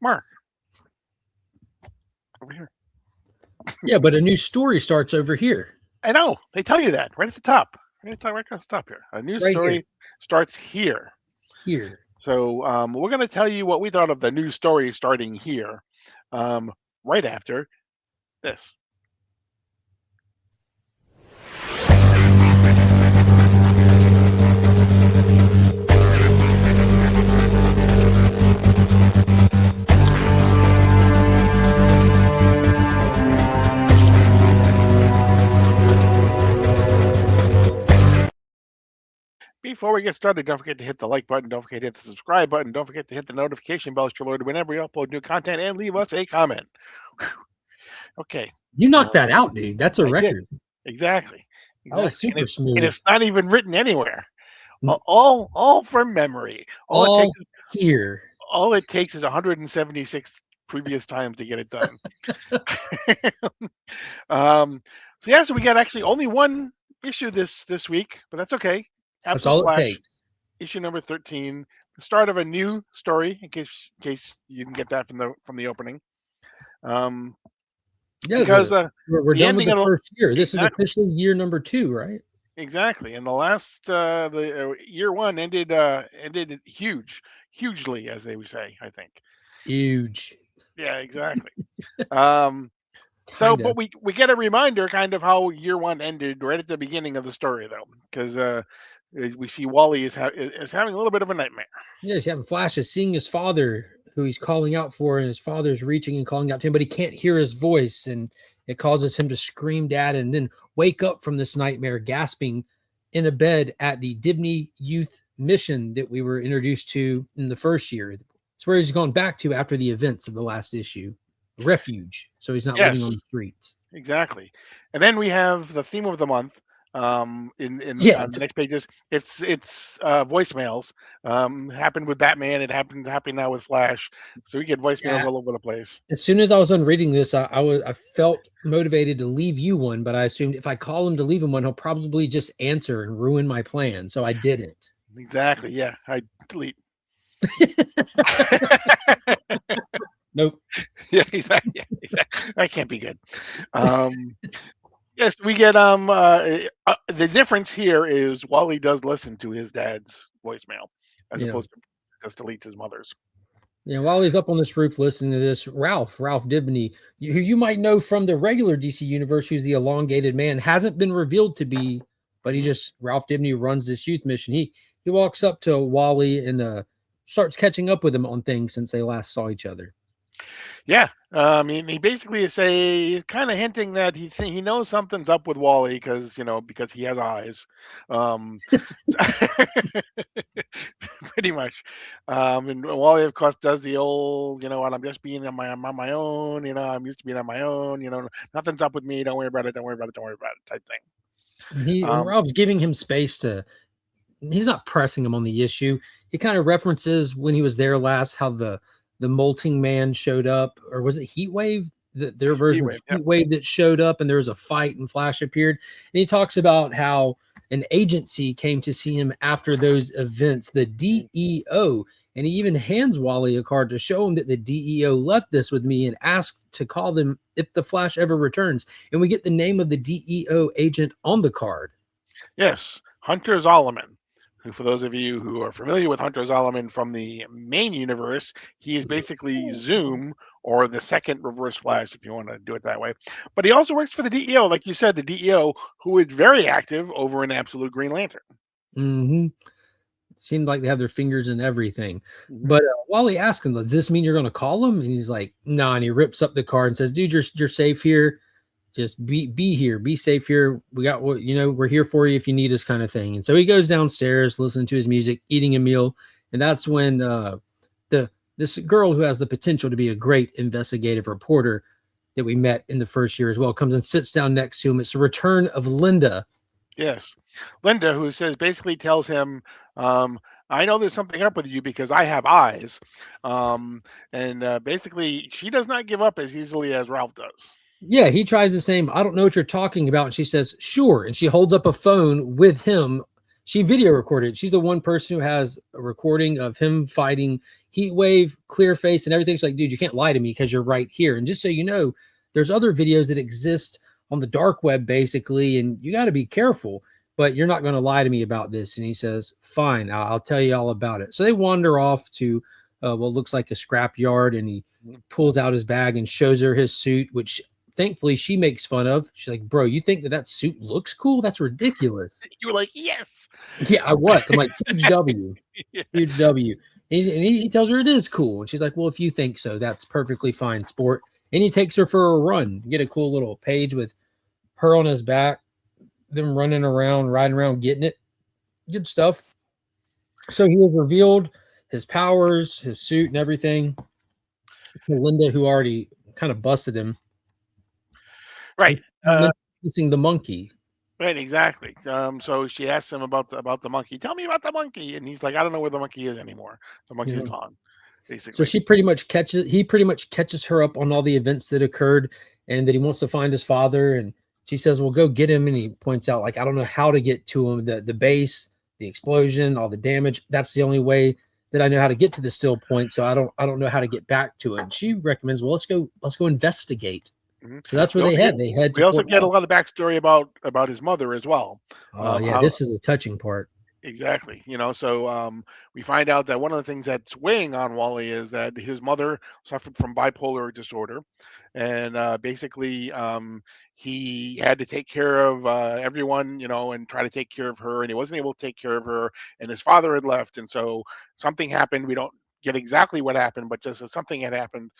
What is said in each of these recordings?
Mark, over here. Yeah, but a new story starts over here. I know. They tell you that right at the top. Right at the top, right across the top here. A news Right here. story starts here. Here. So we're going to tell you what we thought of the news story starting here, right after this. Before we get started, don't forget to hit the like button. Don't forget to hit the subscribe button. Don't forget to hit the notification bell to alert whenever we upload new content and leave us a comment. Whew. Okay. You knocked that out, dude. That's a I did. record. Exactly. That was super And smooth. it's not even written anywhere. All from memory. All here. All it takes is 176 previous times to get it done. So we got actually only one issue this week, but that's okay. That's all it takes. Issue number 13, the start of a new story. In case you didn't get that from the opening. Yeah, because we're done with the first year. This is officially year number 2, right? Exactly, and the last year 1 ended hugely, as they would say. I think huge. Yeah, exactly. So, but we get a reminder, kind of how year 1 ended right at the beginning of the story, though, because we see Wally is having a little bit of a nightmare. Yeah, he's having flashes, seeing his father, who he's calling out for, and his father's reaching and calling out to him, but he can't hear his voice, and it causes him to scream, "Dad!" and then wake up from this nightmare, gasping in a bed at the Dibney Youth Mission that we were introduced to in the first year. It's where he's gone back to after the events of the last issue. Refuge, so he's not living on the streets. Exactly. And then we have the theme of the month on the next pages. It's voicemails. Happened with Batman. It happened now with Flash. So we get voicemails all over the place. As soon as I was reading this, I felt motivated to leave you one, but I assumed if I call him to leave him one, he'll probably just answer and ruin my plan. So I didn't. Exactly. Yeah, I delete. Nope. Yeah, exactly. That can't be good. Yes, we get the difference here is Wally does listen to his dad's voicemail as opposed to just deletes his mother's. Yeah, while he's up on this roof listening to this, Ralph Dibney, who you might know from the regular DC universe, who's the elongated man, hasn't been revealed to be, but Ralph Dibney runs this youth mission. He walks up to Wally and starts catching up with him on things since they last saw each other. Yeah, he basically is kind of hinting that he knows something's up with Wally because he has eyes, pretty much. And Wally, of course, does the old, what, I'm just being on my own. I'm used to being on my own. Nothing's up with me. Don't worry about it. Don't worry about it. Don't worry about it. Type thing. And Ralph's giving him space to. He's not pressing him on the issue. He kind of references when he was there last how the molting man showed up, or was it Heatwave? Their version of Heatwave that showed up, and there was a fight, and Flash appeared. And he talks about how an agency came to see him after those events, the DEO, and he even hands Wally a card to show him that the DEO left this with me and asked to call them if the Flash ever returns. And we get the name of the DEO agent on the card. Yes, Hunter Zolomon. For those of you who are familiar with Hunter Zolomon from the main universe, he is basically Zoom, or the second Reverse Flash, if you want to do it that way. But he also works for the DEO, like you said, the DEO, who is very active over in Absolute Green Lantern. Mm-hmm. Seemed like they have their fingers in everything. Mm-hmm. But Wally asks him, does this mean you're going to call him? And he's like, no. Nah, and he rips up the card and says, dude, you're safe here. Just be here, be safe here. We got what, we're here for you if you need us, kind of thing. And so he goes downstairs, listening to his music, eating a meal. And that's when this girl who has the potential to be a great investigative reporter that we met in the first year as well comes and sits down next to him. It's the return of Linda. Yes. Linda, who basically tells him, I know there's something up with you because I have eyes. And basically she does not give up as easily as Ralph does. Yeah, he tries the same. I don't know what you're talking about. And she says, sure. And she holds up a phone with him. she video recorded. She's the one person who has a recording of him fighting Heatwave, Clearface, and everything. She's like, dude, you can't lie to me because you're right here. And just so you know, there's other videos that exist on the dark web, basically, and you got to be careful, but you're not going to lie to me about this. And he says, fine, I'll tell you all about it. So they wander off to what looks like a scrap yard, and he pulls out his bag and shows her his suit, which thankfully she makes fun of. She's like, bro, you think that suit looks cool? That's ridiculous. You were like, yes. Yeah, I was. I'm like, huge W. Yeah. Huge W. And he tells her it is cool. And she's like, well, if you think so, that's perfectly fine, sport. And he takes her for a run. You get a cool little page with her on his back, them running around, riding around, getting it. Good stuff. So he has revealed his powers, his suit, and everything. Linda, who already kind of busted him. Right. Missing the monkey. Right, exactly. So she asks him about the monkey. Tell me about the monkey, and he's like, I don't know where the monkey is anymore. The monkey's gone, basically. So he pretty much catches her up on all the events that occurred, and that he wants to find his father. And she says, well, go get him. And he points out, like, I don't know how to get to him. The base, the explosion, all the damage. That's the only way that I know how to get to the still point. So I don't know how to get back to it. And she recommends, well, let's go investigate. Mm-hmm. So that's where they head. They head. We also get a lot of backstory about his mother as well. Oh yeah, this is a touching part. Exactly. So we find out that one of the things that's weighing on Wally is that his mother suffered from bipolar disorder, and basically he had to take care of everyone, and try to take care of her, and he wasn't able to take care of her, and his father had left, and so something happened. We don't get exactly what happened, but just something had happened.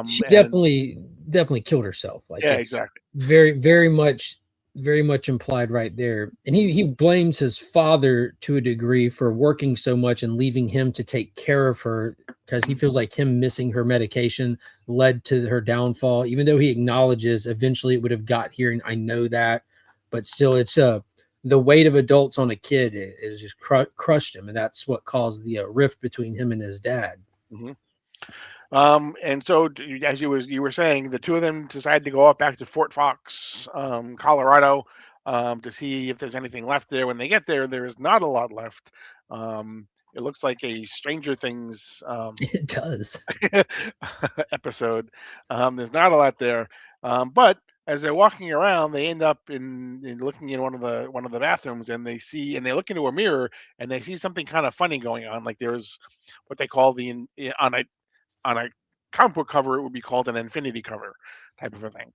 She definitely killed herself. Like, yeah, exactly. Very much implied right there. And he blames his father to a degree for working so much and leaving him to take care of her, because he feels like him missing her medication led to her downfall, even though he acknowledges eventually it would have got here. And I know that, but still, it's the weight of adults on a kid is just crushed him, and that's what caused the rift between him and his dad. Mm-hmm. And so, as you were saying, the two of them decided to go up back to Fort Fox, Colorado, to see if there's anything left there. When they get there, there is not a lot left. It looks like a Stranger Things it does episode. There's not a lot there, but as they're walking around, they end up in looking in one of the bathrooms, and they look into a mirror, and they see something kind of funny going on. Like there's what they call on a comic book cover, it would be called an infinity cover type of a thing.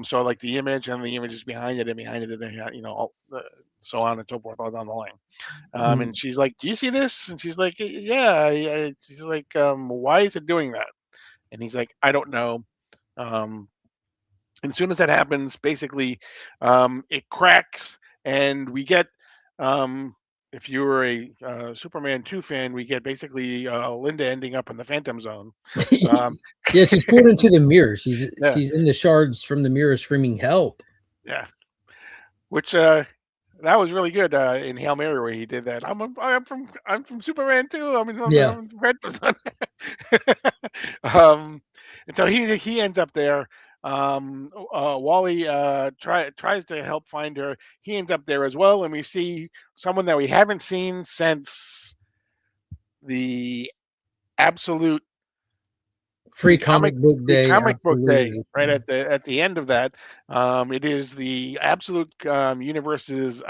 So like the image and the images behind it, so on and so forth all down the line. And she's like, do you see this? And she's like, yeah. She's like, why is it doing that? And he's like, I don't know. And as soon as that happens, basically, it cracks, and we get, if you were a Superman 2 fan, we get basically Linda ending up in the Phantom Zone. Yeah, she's pulled into the mirror. She's in the shards from the mirror, screaming "Help!" Yeah, which that was really good in Hail Mary where he did that. I'm from Superman 2. I'm Red. And so he ends up there. Wally tries to help find her. He ends up there as well, and we see someone that we haven't seen since the absolute free comic book day. Right at the end of that, it is the Absolute Universe's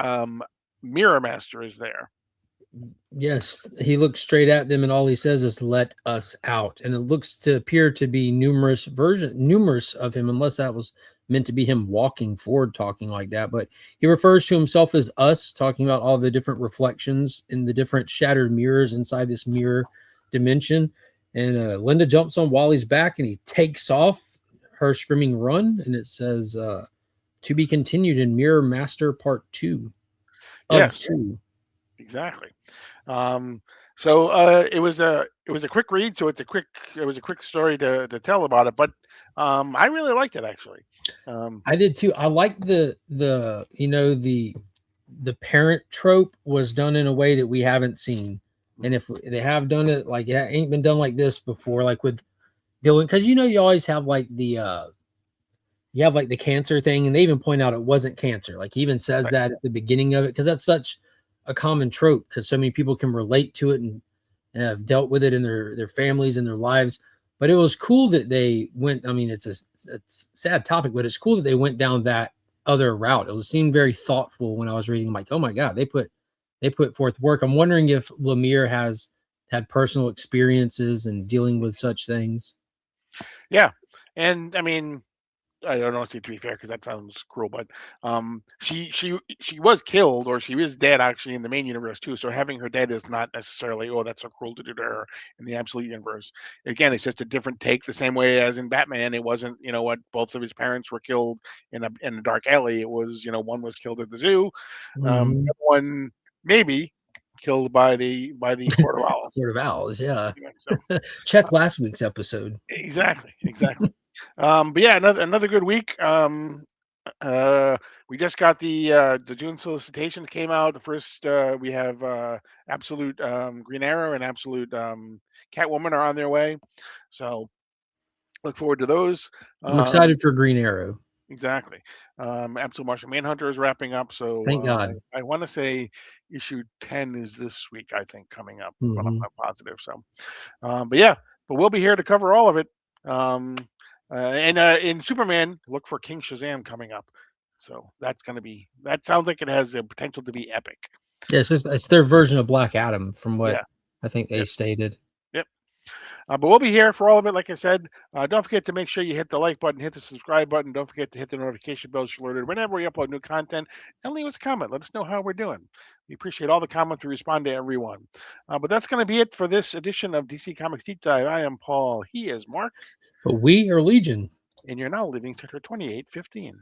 Mirror Master is there. Yes, he looks straight at them, and all he says is "Let us out." And it looks to appear to be numerous of him, unless that was meant to be him walking forward, talking like that. But he refers to himself as us, talking about all the different reflections in the different shattered mirrors inside this mirror dimension. And Linda jumps on Wally's back, and he takes off, her screaming "Run!" And it says to be continued in Mirror Master Part 2 of 2. Exactly. So it was a quick read, so it was a quick story to tell about it, but I really liked it actually. I did too. I like the parent trope was done in a way that we haven't seen, and if they have done it, like, it ain't been done like this before, like with Dylan, because you always have like the cancer thing, and they even point out it wasn't cancer. Like he even says that at the beginning of it, because that's such a common trope because so many people can relate to it and have dealt with it in their families and their lives. But it was cool that they went. I mean, it's a sad topic, but it's cool that they went down that other route. It seemed very thoughtful when I was reading. I'm like, oh my god, they put forth work. I'm wondering if Lemire has had personal experiences in dealing with such things. Yeah, and I mean, I don't know, to be fair, because that sounds cruel, but she was killed, or she is dead actually in the main universe too. So having her dead is not necessarily, oh, that's so cruel to do to her in the absolute universe. Again, it's just a different take. The same way as in Batman, it wasn't, what, both of his parents were killed in a dark alley. It was, one was killed at the zoo, Mhm. one maybe killed by the Court of Owls. Court of Owls, yeah. So, Check last week's episode. exactly. But yeah, another good week. We just got the June solicitations came out. The first we have Absolute Green Arrow and Absolute Catwoman are on their way, so look forward to those. I'm excited for Green Arrow. Exactly. Absolute Martian Manhunter is wrapping up, so Thank God. I want to say issue 10 is this week, I think, coming up, but I'm not positive. So, but we'll be here to cover all of it. And in Superman, look for King Shazam coming up. So that sounds like it has the potential to be epic. Yeah, it's their version of Black Adam, from what I think they stated. Yep. But we'll be here for all of it. Like I said, don't forget to make sure you hit the like button, hit the subscribe button. Don't forget to hit the notification bell so you're alerted whenever we upload new content. And leave us a comment. Let us know how we're doing. We appreciate all the comments. We respond to everyone. But that's going to be it for this edition of DC Comics Deep Dive. I am Paul. He is Mark. But we are Legion. And you're now leaving Sector 2815.